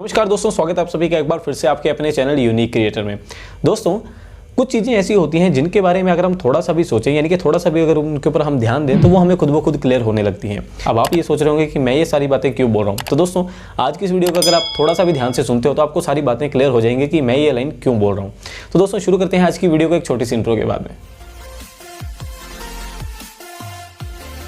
नमस्कार दोस्तों, स्वागत है आप सभी का एक बार फिर से आपके अपने चैनल यूनिक क्रिएटर में। दोस्तों, कुछ चीज़ें ऐसी होती हैं जिनके बारे में अगर हम थोड़ा सा भी सोचें, यानी कि थोड़ा सा भी अगर उनके ऊपर हम ध्यान दें तो वो हमें खुद ब खुद क्लियर होने लगती हैं। अब आप ये सोच रहे होंगे कि मैं ये सारी बातें क्यों बोल रहा हूँ। तो दोस्तों, आज की इस वीडियो को अगर आप थोड़ा सा भी ध्यान से सुनते हो तो आपको सारी बातें क्लियर हो जाएंगी कि मैं ये लाइन क्यों बोल रहा हूँ। तो दोस्तों, शुरू करते हैं आज की वीडियो को एक छोटी सी इंट्रो के बाद में।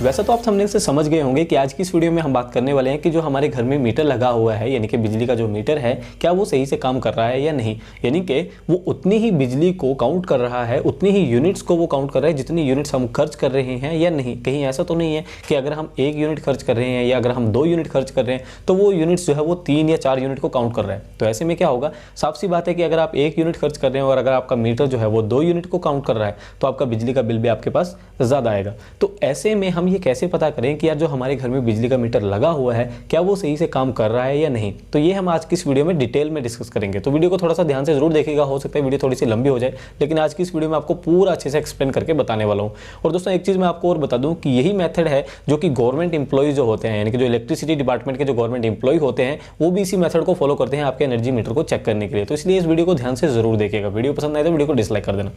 वैसे तो आप थंबनेल से समझ गए होंगे कि आज की इस वीडियो में हम बात करने वाले हैं कि जो हमारे घर में मीटर लगा हुआ है, यानी कि बिजली का जो मीटर है, क्या वो सही से काम कर रहा है या नहीं। यानी कि वो उतनी ही बिजली को काउंट कर रहा है, उतनी ही यूनिट्स को वो काउंट कर रहा है जितनी यूनिट्स हम खर्च कर रहे हैं या नहीं। कहीं ऐसा तो नहीं है कि अगर हम 1 यूनिट खर्च कर रहे हैं या अगर हम 2 यूनिट खर्च कर रहे हैं तो वो यूनिट्स जो है वो 3 या 4 यूनिट को काउंट कर रहा है। तो ऐसे में क्या होगा, साफ सी बात है कि अगर आप 1 यूनिट खर्च कर रहे हैं और अगर आपका मीटर जो है वो 2 यूनिट को काउंट कर रहा है तो आपका बिजली का बिल भी आपके पास ज़्यादा आएगा। तो ऐसे में हम ये कैसे पता करें कि यार जो हमारे घर में बिजली का मीटर लगा हुआ है क्या वो सही से काम कर रहा है या नहीं। तो ये हम आज की इस वीडियो में डिटेल में डिस्कस करेंगे। तो वीडियो को थोड़ा सा ध्यान से जरूर देखिएगा, हो सकता है वीडियो थोड़ी सी लंबी हो जाए, लेकिन आज की इस वीडियो में आपको पूरा अच्छे से एक्सप्लेन करके बताने वाला हूँ। और दोस्तों, एक चीज़ मैं आपको और बता दूँ कि यही मेथड है जो कि गवर्नमेंट इंप्लॉयज जो होते हैं, यानी कि जो इलेक्ट्रिसिटी डिपार्टमेंट के जो गवर्नमेंट इंप्लॉय होते हैं वो भी इसी मेथड को फॉलो करते हैं आपके एनर्जी मीटर को चेक करने के लिए। तो इसलिए इस वीडियो को ध्यान से जरूर देखिएगा। वीडियो पसंद आए तो वीडियो को डिसलाइक कर देना।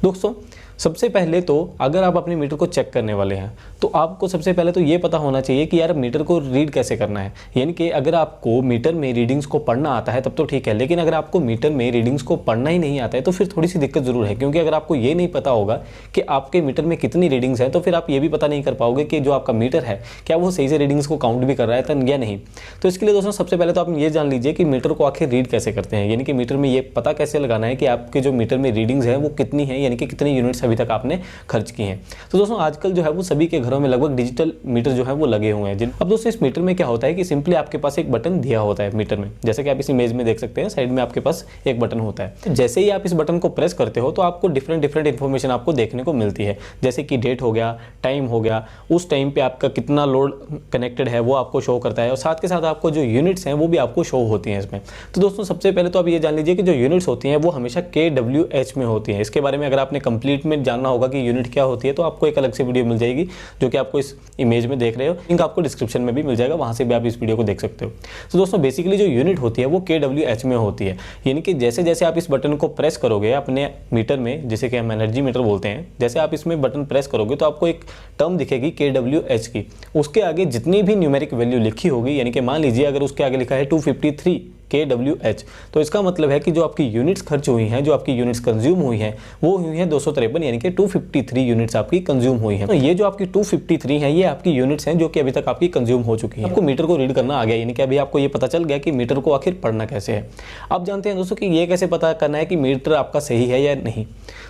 दोस्तों, सबसे पहले तो अगर आप अपने मीटर को चेक करने वाले हैं तो आपको सबसे पहले तो ये पता होना चाहिए कि यार मीटर को रीड कैसे करना है। यानी कि अगर आपको मीटर में रीडिंग्स को पढ़ना आता है तब तो ठीक है, लेकिन अगर आपको मीटर में रीडिंग्स को पढ़ना ही नहीं आता है तो फिर थोड़ी सी दिक्कत जरूर है। क्योंकि अगर आपको ये नहीं पता होगा कि आपके मीटर में कितनी रीडिंग्स हैं तो फिर आप ये भी पता नहीं कर पाओगे कि जो आपका मीटर है क्या वो सही से रीडिंग्स को काउंट भी कर रहा है या नहीं। तो इसके लिए दोस्तों, सबसे पहले तो आप ये जान लीजिए कि मीटर को आखिर रीड कैसे करते हैं। यानी कि मीटर में ये पता कैसे लगाना है कि आपके जो मीटर में रीडिंग्स है वो कितनी है, यानी कि कितनी यूनिट्स अभी तक आपने खर्च की हैं। तो दोस्तों, आजकल जो है वो सभी के घरों में लगभग डिजिटल मीटर जो है वो लगे हुए हैं। अब दोस्तों, इस मीटर में क्या होता है कि सिंपली आपके पास एक बटन दिया होता है मीटर में, जैसे कि आप इस इमेज में देख सकते हैं, साइड में आपके पास एक बटन होता है। तो जैसे ही आप इस बटन को प्रेस करते हो तो आपको डिफरेंट इन्फॉर्मेशन आपको देखने को मिलती है, जैसे कि डेट हो गया, टाइम हो गया, उस टाइम पे आपका कितना लोड कनेक्टेड है वो आपको शो करता है, और साथ के साथ आपको जो यूनिट्स हैं वो भी आपको शो होती हैं इसमें। तो दोस्तों, सबसे पहले तो आप ये जान लीजिए कि जो यूनिट्स होती हैं वो हमेशा kWh में होती हैं। इसके बारे में अगर आपने कंप्लीट में जानना होगा कि यूनिट क्या होती है तो आपको एक अलग से वीडियो मिल जाएगी जो कि आपको इस इमेज में देख रहे हो, लिंक आपको डिस्क्रिप्शन में भी मिल जाएगा, वहां से भी आप इस वीडियो को देख सकते हो। तो दोस्तों, बेसिकली जो यूनिट होती है वो kWh में होती है। यानी कि जैसे जैसे आप इस बटन को प्रेस करोगे अपने मीटर में, जैसे कि हम एनर्जी मीटर बोलते हैं, जैसे आप इसमें बटन प्रेस करोगे तो आपको एक टर्म दिखेगी kWh की। उसके आगे जितनी भी न्यूमेरिक वैल्यू लिखी होगी, यानी कि मान लीजिए अगर उसके आगे लिखा है 253 kWh, तो इसका मतलब है कि जो आपकी यूनिट्स खर्च हुई हैं, जो आपकी यूनिट्स कंज्यूम हुई हैं वो हुई हैं 253, यानी कि 253 यूनिट्स आपकी कंज्यूम हुई हैं। तो ये जो आपकी 253 है ये आपकी यूनिट्स हैं जो कि अभी तक आपकी कंज्यूम हो चुकी हैं। आपको मीटर को रीड करना आ गया, यानी कि अभी आपको ये पता चल गया कि मीटर को आखिर पढ़ना कैसे है। आप जानते हैं दोस्तों कि ये कैसे पता करना है कि मीटर आपका सही है या नहीं।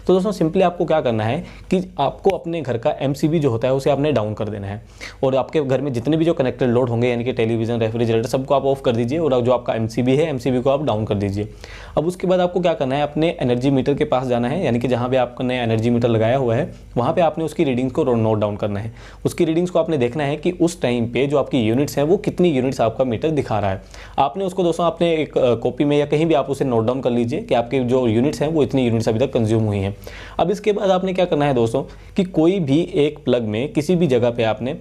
तो दोस्तों, सिंपली आपको क्या करना है कि आपको अपने घर का MCB जो होता है उसे आपने डाउन कर देना है, और आपके घर में जितने भी जो कनेक्टेड लोड होंगे, यानी कि टेलीविजन, रेफ्रिजरेटर, सबको आप ऑफ कर दीजिए, और जो आपका MCB है MCB को आप डाउन कर दीजिए। अब उसके बाद आपको क्या करना है, अपने एनर्जी मीटर के पास जाना है, यानी कि जहां पे आपने एनर्जी मीटर लगाया हुआ है वहां पे आपने उसकी रीडिंग्स को नोट डाउन करना है। उसकी रीडिंग्स को आपने देखना है कि उस टाइम पे जो आपकी यूनिट्स हैं वो कितनी यूनिट्स आपका मीटर दिखा रहा है। आपने उसको दोस्तों अपने एक कॉपी में या कहीं भी आप उसे नोट डाउन कर लीजिए कि आपके जो यूनिट्स हैं वो इतनी यूनिट्स अभी तक कंज्यूम हुई हैं। अब इसके बाद आपने क्या करना है दोस्तों कि कोई भी एक प्लग में किसी भी जगह पे आपने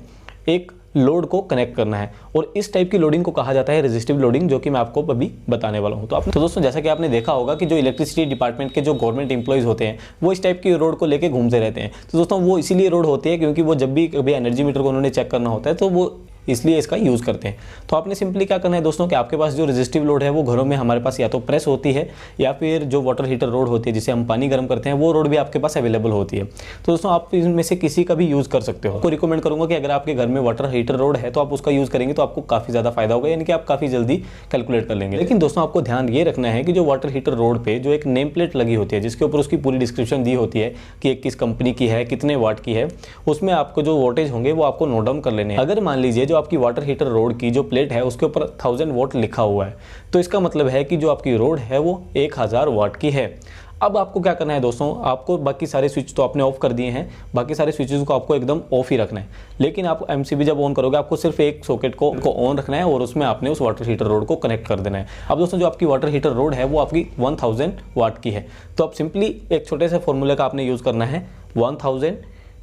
एक लोड को कनेक्ट करना है, और इस टाइप की लोडिंग को कहा जाता है रेजिस्टिव लोडिंग, जो कि मैं आपको अभी बताने वाला हूं। तो दोस्तों, जैसा कि आपने देखा होगा कि जो इलेक्ट्रिसिटी डिपार्टमेंट के जो गवर्नमेंट एम्प्लॉयज होते हैं वो इस टाइप की रोड को लेके घूमते रहते हैं। तो दोस्तों, वो इसीलिए रोड होती है क्योंकि वो जब भी कभी एनर्जी मीटर को उन्होंने चेक करना होता है तो वो इसलिए इसका यूज़ करते हैं। तो आपने सिंपली क्या करना है दोस्तों कि आपके पास जो रेजिस्टिव लोड है वो घरों में हमारे पास या तो प्रेस होती है या फिर जो वाटर हीटर रोड होती है जिसे हम पानी गर्म करते हैं वो रोड भी आपके पास अवेलेबल होती है। तो दोस्तों, आप इनमें से किसी का भी यूज़ कर सकते हो। आपको रिकमेंड करूंगा कि अगर आपके घर में वाटर हीटर रोड है तो आप उसका यूज़ करेंगे तो आपको काफ़ी ज़्यादा फायदा होगा, यानी कि आप काफ़ी जल्दी कैलकुलेट कर लेंगे। लेकिन दोस्तों, आपको ध्यान ये रखना है कि जो वाटर हीटर रोड पे जो एक नेम प्लेट लगी होती है जिसके ऊपर उसकी पूरी डिस्क्रिप्शन दी होती है कि किस कंपनी की है, कितने वाट की है, उसमें आपको जो वोल्टेज होंगे वो आपको नोट डाउन कर लेने हैं। अगर मान लीजिए जो आपकी वाटर हीटर रोड की जो प्लेट है उसके ऊपर 1000 वाट लिखा हुआ है तो इसका मतलब है कि जो आपकी रोड है वो 1000 वाट की है। अब आपको क्या करना है दोस्तों, आपको बाकी सारे स्विच तो आपने ऑफ कर दिए हैं, बाकी सारे स्विचेस को आपको एकदम ऑफ ही रखना है, लेकिन आप MCB जब ऑन करोगे आपको सिर्फ एक सॉकेट को ऑन रखना है और उसमें आपने उस वाटर हीटर रोड को कनेक्ट कर देना है। अब दोस्तों, जो आपकी वाटर हीटर रोड है वो आपकी 1000 वाट की है, तो अब सिंपली एक छोटे से फॉर्मूले का आपने यूज़ करना है, 1000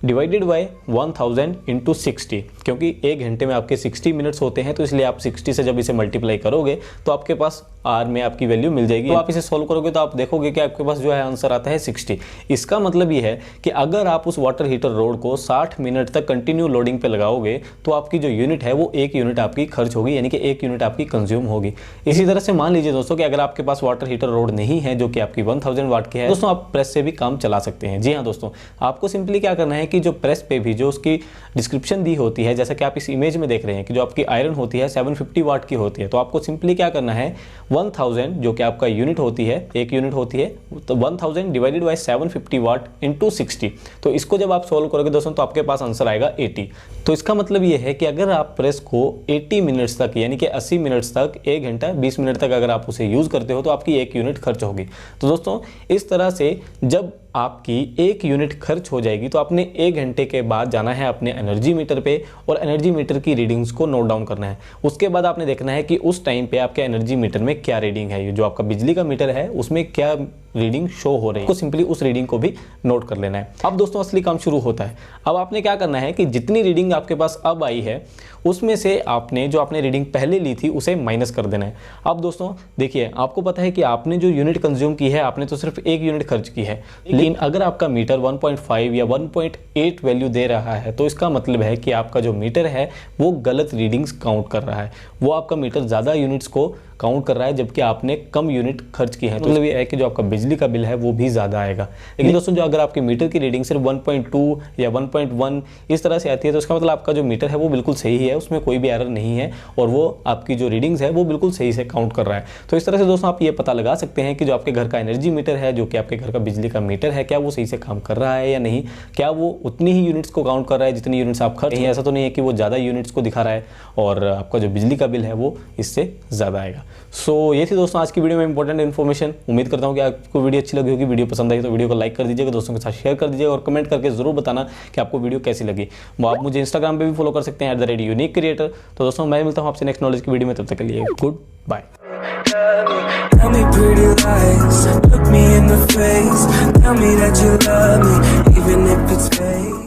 डिवाइडेड बाय 1000 इंटू 60, क्योंकि एक घंटे में आपके 60 मिनट्स होते हैं, तो इसलिए आप 60 से जब इसे मल्टीप्लाई करोगे तो आपके पास आर में आपकी वैल्यू मिल जाएगी। तो आप इसे सॉल्व करोगे तो आप देखोगे कि आपके पास जो है आंसर आता है 60। इसका मतलब ये है कि अगर आप उस वाटर हीटर रोड को 60 मिनट तक कंटिन्यू लोडिंग पे लगाओगे तो आपकी जो यूनिट है वो 1 यूनिट आपकी खर्च होगी, यानी कि 1 यूनिट आपकी कंज्यूम होगी। इसी तरह से मान लीजिए दोस्तों कि अगर आपके पास वाटर हीटर रोड नहीं है जो कि आपकी 1000 वाट की है, दोस्तों आप प्रेस से भी काम चला सकते हैं। जी हाँ दोस्तों, आपको सिंपली क्या करना है कि जो प्रेस पे भी जो उसकी डिस्क्रिप्शन दी होती है, जैसा कि आप इस इमेज में देख रहे हैं कि जो आपकी आयरन होती है 750 वाट की होती है, तो आपको सिंपली क्या करना है 1000 जो कि आपका यूनिट होती है, 1 यूनिट होती है, तो 1000 डिवाइडेड बाय 750 वाट इंटू 60। तो इसको जब आप सॉल्व करोगे दोस्तों तो आपके पास आंसर आएगा 80। तो इसका मतलब ये है कि अगर आप प्रेस को 80 मिनट्स तक यानी कि 80 मिनट्स तक, 1 घंटा 20 मिनट तक अगर आप उसे यूज करते हो तो आपकी 1 यूनिट खर्च होगी। तो दोस्तों इस तरह से जब आपकी 1 यूनिट खर्च हो जाएगी तो आपने 1 घंटे के बाद जाना है अपने एनर्जी मीटर पे और एनर्जी मीटर की रीडिंग्स को नोट डाउन करना है। उसके बाद आपने देखना है कि उस टाइम पे आपके एनर्जी मीटर में क्या रीडिंग है, जो आपका बिजली का मीटर है उसमें क्या रीडिंग शो हो रही है, तो सिंपली उस रीडिंग को भी नोट कर लेना है। अब दोस्तों असली काम शुरू होता है। अब आपने क्या करना है कि जितनी रीडिंग आपके पास अब आई है उसमें से आपने जो आपने रीडिंग पहले ली थी उसे माइनस कर देना है। अब दोस्तों देखिए, आपको पता है कि आपने जो यूनिट कंज्यूम की है आपने तो सिर्फ 1 यूनिट खर्च की है, लेकिन अगर आपका मीटर 1.5 या 1.8 वैल्यू दे रहा है तो इसका मतलब है कि आपका जो मीटर है वो गलत रीडिंग्स काउंट कर रहा है, वो आपका मीटर ज़्यादा यूनिट्स को काउंट कर रहा है जबकि आपने कम यूनिट खर्च की है। तो मतलब ये है कि जो आपका बिजली का बिल है वो भी ज़्यादा आएगा। लेकिन दोस्तों जो अगर आपके मीटर की रीडिंग सिर्फ 1.2 या 1.1 इस तरह से आती है तो इसका मतलब आपका जो मीटर है वो बिल्कुल सही है, उसमें कोई भी एरर नहीं है और वो आपकी जो रीडिंग्स है वो बिल्कुल सही से काउंट कर रहा है। तो इस तरह से दोस्तों आप ये पता लगा सकते हैं कि जो आपके घर का एनर्जी मीटर है, जो कि आपके घर का बिजली का मीटर है, क्या वो सही से काम कर रहा है या नहीं, क्या वो उतनी ही यूनिट्स को काउंट कर रहा है जितनी यूनिट्स आप खर्च। ऐसा तो नहीं है कि वो ज़्यादा यूनिट्स को दिखा रहा है और आपका जो बिजली का बिल है वो इससे ज़्यादा आएगा। सो ये थी दोस्तों आज की वीडियो में इंपॉर्टेंट इन्फॉर्मेशन। उम्मीद करता हूँ कि आपको वीडियो अच्छी लगी होगी। वीडियो पसंद आई तो वीडियो को लाइक कर दीजिएगा, दोस्तों के साथ शेयर कर दीजिएगा और कमेंट करके जरूर बताना कि आपको वीडियो कैसी लगी। वो आप मुझे इंस्टाग्राम पे भी फॉलो कर सकते हैं @uniquecreator। तो दोस्तों मैं मिलता हूँ आपसे नेक्स्ट नॉलेज की वीडियो में, तब तक के लिए goodbye. Tell me pretty lies, look me in the face, tell me that you love me, even if it's fake.